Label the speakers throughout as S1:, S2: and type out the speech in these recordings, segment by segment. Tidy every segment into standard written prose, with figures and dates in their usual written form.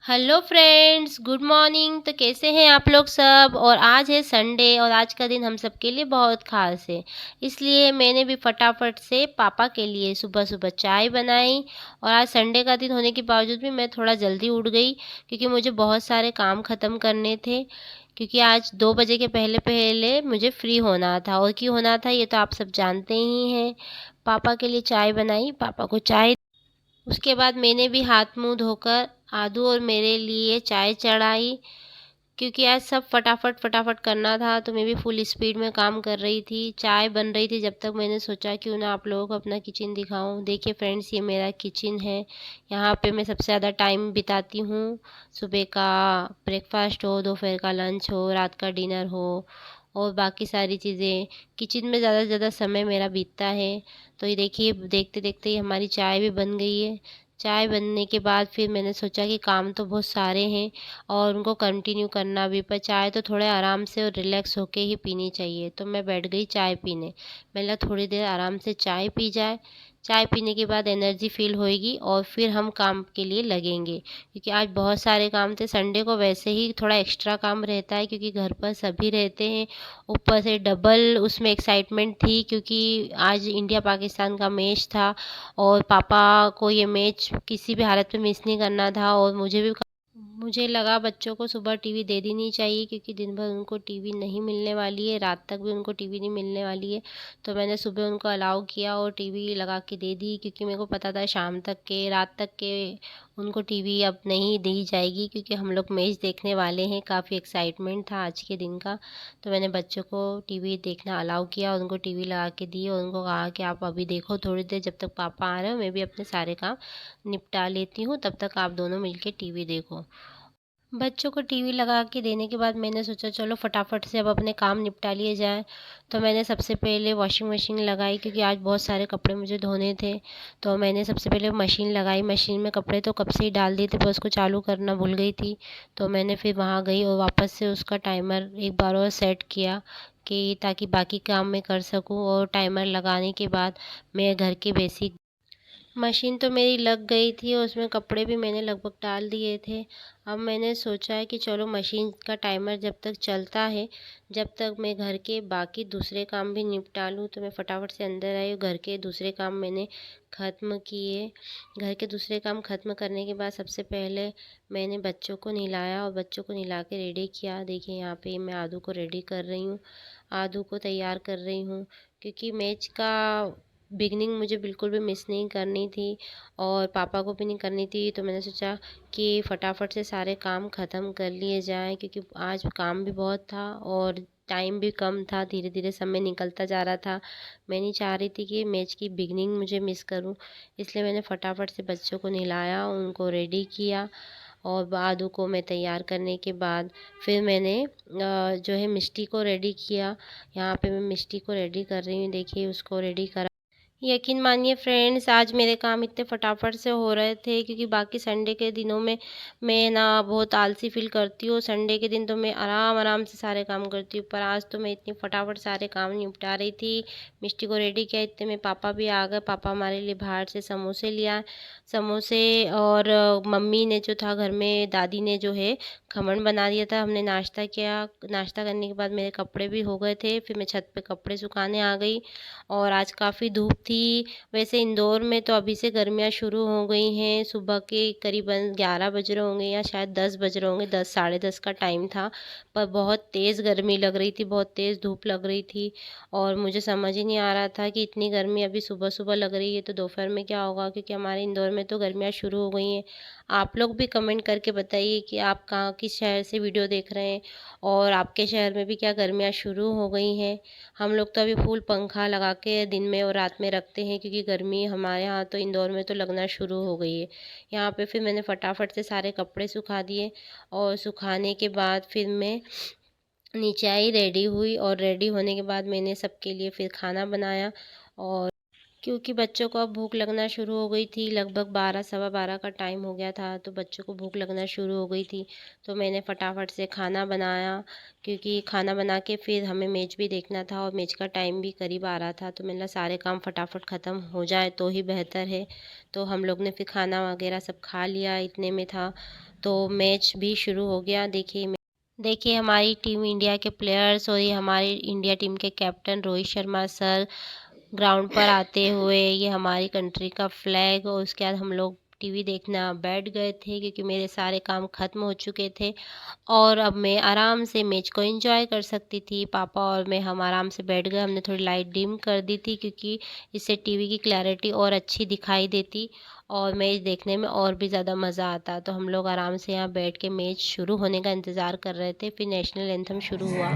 S1: Hello friends, good morning. तो कैसे हैं आप लोग सब। और आज है संडे और आज का दिन हम सब के लिए बहुत ख़ास है। इसलिए मैंने भी फटाफट से पापा के लिए सुबह सुबह चाय बनाई। और आज संडे का दिन होने के बावजूद भी मैं थोड़ा जल्दी उठ गई क्योंकि मुझे बहुत सारे काम ख़त्म करने थे। क्योंकि आज 2 बजे के पहले पहले मुझे फ्री होना था। और क्यों होना था ये तो आप सब जानते ही हैं। पापा के लिए चाय बनाई, पापा को चाय। उसके बाद मैंने भी हाथ मुंह धोकर आदू और मेरे लिए चाय चढ़ाई। क्योंकि आज सब फटाफट फटाफट करना था तो मैं भी फुल स्पीड में काम कर रही थी। चाय बन रही थी जब तक मैंने सोचा क्यों ना आप लोगों को अपना किचन दिखाऊं। देखिए फ्रेंड्स, ये मेरा किचन है। यहाँ पे मैं सबसे ज़्यादा टाइम बिताती हूँ। सुबह का ब्रेकफास्ट हो, दोपहर का लंच हो, रात का डिनर हो और बाकी सारी चीज़ें, किचन में ज़्यादा से ज़्यादा समय मेरा बीतता है। तो ये देखिए, देखते देखते ही हमारी चाय भी बन गई है। चाय बनने के बाद फिर मैंने सोचा कि काम तो बहुत सारे हैं और उनको कंटिन्यू करना भी, पर चाय तो थोड़े आराम से और रिलैक्स होके ही पीनी चाहिए। तो मैं बैठ गई चाय पीने। मैंने थोड़ी देर आराम से चाय पी जाए। चाय पीने के बाद एनर्जी फील होएगी और फिर हम काम के लिए लगेंगे। क्योंकि आज बहुत सारे काम थे। संडे को वैसे ही थोड़ा एक्स्ट्रा काम रहता है क्योंकि घर पर सभी रहते हैं। ऊपर से डबल उसमें एक्साइटमेंट थी क्योंकि आज इंडिया पाकिस्तान का मैच था और पापा को ये मैच किसी भी हालत में मिस नहीं करना था। और मुझे लगा बच्चों को सुबह टीवी दे देनी चाहिए क्योंकि दिन भर उनको टीवी नहीं मिलने वाली है, रात तक भी उनको टीवी नहीं मिलने वाली है। तो मैंने सुबह उनको अलाउ किया और टीवी लगा के दे दी क्योंकि मेरे को पता था शाम तक के, रात तक के उनको टीवी अब नहीं दी जाएगी क्योंकि हम लोग मैच देखने वाले हैं। काफ़ी एक्साइटमेंट था आज के दिन का। तो मैंने बच्चों को टीवी देखना अलाउ किया और उनको टीवी लगा के दी और उनको कहा कि आप अभी देखो थोड़ी देर, जब तक पापा आ रहे हो मैं भी अपने सारे काम निपटा लेती हूँ, तब तक आप दोनों मिलके टीवी देखो। बच्चों को टीवी लगा के देने के बाद मैंने सोचा चलो फटाफट से अब अपने काम निपटा लिए जाएँ। तो मैंने सबसे पहले वॉशिंग मशीन लगाई क्योंकि आज बहुत सारे कपड़े मुझे धोने थे। तो मैंने सबसे पहले मशीन लगाई। मशीन में कपड़े तो कब से ही डाल दिए थे, पर उसको चालू करना भूल गई थी। तो मैंने फिर वहाँ गई और वापस से उसका टाइमर एक बार और सेट किया कि ताकि बाकी काम मैं कर सकूँ। और टाइमर लगाने के बाद मैं घर के बेसिक, मशीन तो मेरी लग गई थी और उसमें कपड़े भी मैंने लगभग डाल दिए थे। अब मैंने सोचा है कि चलो मशीन का टाइमर जब तक चलता है, जब तक मैं घर के बाकी दूसरे काम भी निपटा लूँ। तो मैं फटाफट से अंदर आई और घर के दूसरे काम मैंने ख़त्म किए। घर के दूसरे काम ख़त्म करने के बाद सबसे पहले मैंने बच्चों को नहलाया और बच्चों को नहला के रेडी किया। देखिए यहाँ पे मैं आदू को रेडी कर रही हूँ, आदू को तैयार कर रही हूँ क्योंकि मैच का बिगनिंग मुझे बिल्कुल भी मिस नहीं करनी थी और पापा को भी नहीं करनी थी। तो मैंने सोचा कि फटाफट से सारे काम ख़त्म कर लिए जाएं क्योंकि आज काम भी बहुत था और टाइम भी कम था। धीरे धीरे समय निकलता जा रहा था। मैं नहीं चाह रही थी कि मैच की बिगनिंग मुझे मिस करूं। इसलिए मैंने फटाफट से बच्चों को नहलाया, उनको रेडी किया और आदू को मैं तैयार करने के बाद फिर मैंने जो है मिष्टी को रेडी किया। यहाँ पे मैं मिष्टी को रेडी कर रही हूँ। देखिए उसको रेडी करा। यकीन मानिए फ्रेंड्स, आज मेरे काम इतने फटाफट से हो रहे थे क्योंकि बाकी संडे के दिनों में मैं ना बहुत आलसी फील करती हूँ। संडे के दिन तो मैं आराम आराम से सारे काम करती हूँ, पर आज तो मैं इतनी फटाफट सारे काम निपटा रही थी। मिष्टी को रेडी किया, इतने में पापा भी आ गए। पापा हमारे लिए बाहर से समोसे लिया, समोसे। और मम्मी ने जो था घर में, दादी ने जो है खमण बना दिया था। हमने नाश्ता किया। नाश्ता करने के बाद मेरे कपड़े भी हो गए थे, फिर मैं छत पे कपड़े सुखाने आ गई। और आज काफ़ी धूप थी। वैसे इंदौर में तो अभी से गर्मियाँ शुरू हो गई हैं। सुबह के करीबन 11 बज रहे होंगे या शायद 10 बज रहे होंगे, 10 साढ़े 10 का टाइम था। पर बहुत तेज़ गर्मी लग रही थी, बहुत तेज़ धूप लग रही थी। और मुझे समझ ही नहीं आ रहा था कि इतनी गर्मी अभी सुबह सुबह लग रही है तो दोपहर में क्या होगा, क्योंकि हमारे इंदौर में तो गर्मियाँ शुरू हो गई हैं। आप लोग भी कमेंट करके बताइए कि आप कहाँ, किस शहर से वीडियो देख रहे हैं और आपके शहर में भी क्या गर्मियाँ शुरू हो गई हैं। हम लोग तो अभी फुल पंखा लगा के दिन में और रात में रखते हैं क्योंकि गर्मी हमारे यहाँ तो इंदौर में तो लगना शुरू हो गई है। यहाँ पे फिर मैंने फटाफट से सारे कपड़े सुखा दिए और सुखाने के बाद फिर मैं नीचे आई, रेडी हुई। और रेडी होने के बाद मैंने सबके लिए फिर खाना बनाया। और क्योंकि बच्चों को अब भूख लगना शुरू हो गई थी, लगभग 12 सवा 12 का टाइम हो गया था तो बच्चों को भूख लगना शुरू हो गई थी। तो मैंने फटाफट से खाना बनाया क्योंकि खाना बना के फिर हमें मैच भी देखना था और मैच का टाइम भी करीब आ रहा था। तो मैंने सारे काम फटाफट ख़त्म हो जाए तो ही बेहतर है। तो हम लोग ने फिर खाना वगैरह सब खा लिया, इतने में था तो मैच भी शुरू हो गया। देखिए हमारी टीम इंडिया के प्लेयर्स और ये हमारी इंडिया टीम के captain Rohit Sharma sir ground पर आते हुए, ये हमारी कंट्री का फ्लैग, और उसके बाद हम लोग टीवी देखना बैठ गए थे क्योंकि मेरे सारे काम ख़त्म हो चुके थे और अब मैं आराम से मैच को एंजॉय कर सकती थी। पापा और मैं हम आराम से बैठ गए। हमने थोड़ी लाइट डिम कर दी थी क्योंकि इससे टीवी की क्लैरिटी और अच्छी दिखाई देती और मैच देखने में और भी ज़्यादा मज़ा आता। तो हम लोग आराम से यहाँ बैठ के मैच शुरू होने का इंतज़ार कर रहे थे। फिर नेशनल एंथम शुरू हुआ।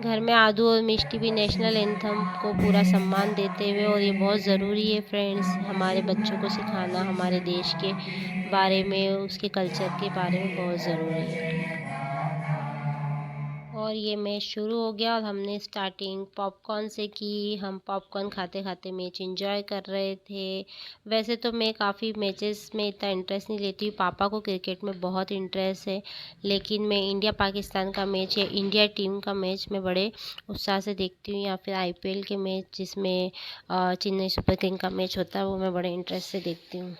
S1: घर में आदू और मिष्टी भी नेशनल एंथम को पूरा सम्मान देते हुए, और ये बहुत ज़रूरी है फ्रेंड्स, हमारे बच्चों को सिखाना हमारे देश के बारे में, उसके कल्चर के बारे में बहुत ज़रूरी है। और ये मैच शुरू हो गया और हमने स्टार्टिंग पॉपकॉर्न से की। हम पॉपकॉर्न खाते खाते मैच एंजॉय कर रहे थे। वैसे तो मैं काफ़ी मैचेस में इतना इंटरेस्ट नहीं लेती हूँ, पापा को क्रिकेट में बहुत इंटरेस्ट है, लेकिन मैं इंडिया पाकिस्तान का मैच या इंडिया टीम का मैच मैं बड़े उत्साह से देखती हूँ, या फिर आईपीएल के मैच जिसमें चेन्नई सुपर किंग का मैच होता है वो मैं बड़े इंटरेस्ट से देखती हूँ।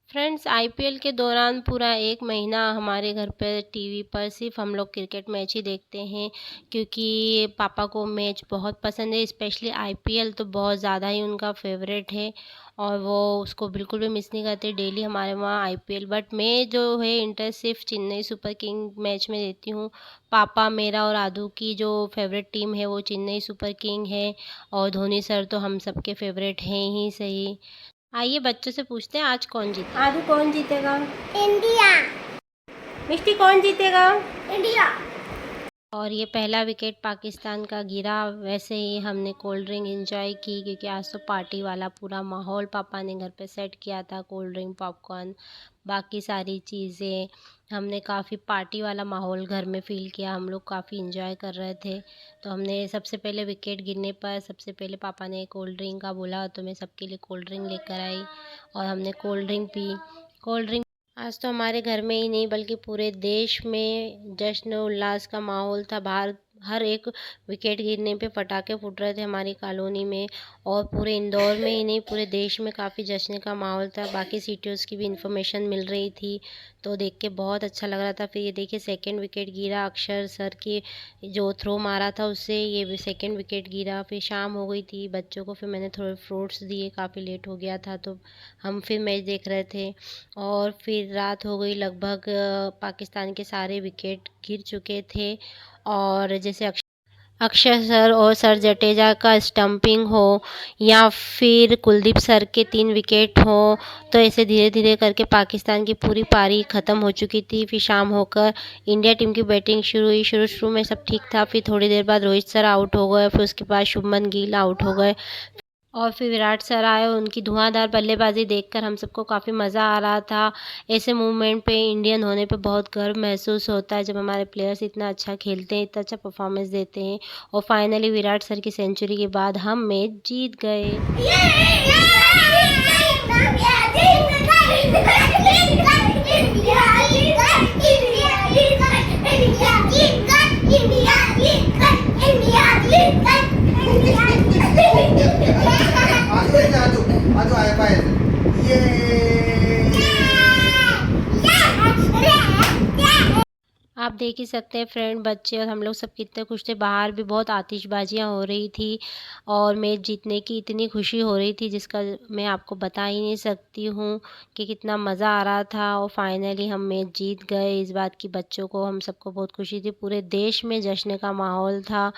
S1: फ्रेंड्स, आईपीएल के दौरान पूरा 1 महीना हमारे घर पे टीवी पर सिर्फ हम लोग क्रिकेट मैच ही देखते हैं, क्योंकि पापा को मैच बहुत पसंद है। स्पेशली आईपीएल तो बहुत ज़्यादा ही उनका फेवरेट है और वो उसको बिल्कुल भी मिस नहीं करते। डेली हमारे वहाँ आईपीएल, बट मैं जो है इंटरेस्ट सिर्फ चेन्नई सुपर किंग मैच में देती हूँ। पापा मेरा और आदू की जो फेवरेट टीम है वो चेन्नई सुपर किंग है, और धोनी सर तो हम सबके फेवरेट हैं ही सही। आइए बच्चों से पूछते हैं आज कौन जीतेगा। आदू कौन जीतेगा?
S2: इंडिया।
S1: मिष्टी कौन जीतेगा?
S2: इंडिया।
S1: और ये पहला विकेट पाकिस्तान का गिरा। वैसे ही हमने कोल्ड ड्रिंक एंजॉय की क्योंकि आज तो पार्टी वाला पूरा माहौल पापा ने घर पे सेट किया था। कोल्ड ड्रिंक, पॉपकॉर्न, बाकी सारी चीज़ें, हमने काफ़ी पार्टी वाला माहौल घर में फ़ील किया। हम लोग काफ़ी एंजॉय कर रहे थे। तो हमने सबसे पहले विकेट गिरने पर सबसे पहले पापा ने कोल्ड ड्रिंक का बोला, तो मैं सबके लिए कोल्ड ड्रिंक लेकर आई और हमने cold drink P. Cold drink आज तो हमारे घर में ही नहीं बल्कि पूरे देश में जश्न उल्लास का माहौल था। बाहर हर एक विकेट गिरने पे पटाखे फूट रहे थे हमारी कॉलोनी में, और पूरे इंदौर में ही नहीं पूरे देश में काफ़ी जश्न का माहौल था। बाकी सिटीज़ की भी इन्फॉर्मेशन मिल रही थी, तो देख के बहुत अच्छा लग रहा था। फिर ये देखिए सेकंड विकेट गिरा, अक्षर सर की जो थ्रो मारा था उससे ये भी सेकंड विकेट गिरा। फिर शाम हो गई थी, बच्चों को फिर मैंने थोड़े फ्रूट्स दिए, काफ़ी लेट हो गया था तो हम फिर मैच देख रहे थे। और फिर रात हो गई लगभग, पाकिस्तान के सारे विकेट गिर चुके थे, और जैसे अक्षर सर और सर जडेजा का स्टंपिंग हो या फिर कुलदीप सर के 3 विकेट हो, तो ऐसे धीरे धीरे करके पाकिस्तान की पूरी पारी ख़त्म हो चुकी थी। फिर शाम होकर इंडिया टीम की बैटिंग शुरू हुई। शुरू में सब ठीक था, फिर थोड़ी देर बाद रोहित सर आउट हो गए, फिर उसके बाद शुभमन गिल आउट हो गए, और फिर विराट सर आए। उनकी धुआंधार बल्लेबाजी देखकर हम सबको काफ़ी मज़ा आ रहा था। ऐसे मूवमेंट पे इंडियन होने पे बहुत गर्व महसूस होता है जब हमारे प्लेयर्स इतना अच्छा खेलते हैं, इतना अच्छा परफॉर्मेंस देते हैं, और फाइनली विराट सर की सेंचुरी के बाद हम मैच जीत गए। आप देख ही सकते हैं फ्रेंड, बच्चे और हम लोग सब कितने खुश थे। बाहर भी बहुत आतिशबाजियाँ हो रही थी और मैच जीतने की इतनी खुशी हो रही थी जिसका मैं आपको बता ही नहीं सकती हूँ कि कितना मज़ा आ रहा था। और फाइनली हम मैच जीत गए, इस बात की बच्चों को हम सबको बहुत खुशी थी। पूरे देश में जश्न का माहौल था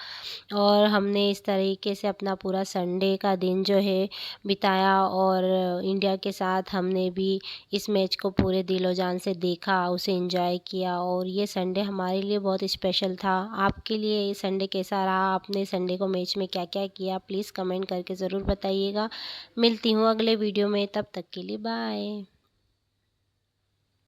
S1: और हमने इस तरीके से अपना पूरा संडे का दिन जो है बिताया, और इंडिया के साथ हमने भी इस मैच को पूरे दिलो जान से देखा, उसे एंजॉय किया, और ये संडे हमारे लिए बहुत स्पेशल था। आपके लिए ये संडे कैसा रहा? आपने संडे को मैच में क्या क्या किया? प्लीज़ कमेंट करके ज़रूर बताइएगा। मिलती हूँ अगले वीडियो में, तब तक के लिए बाय।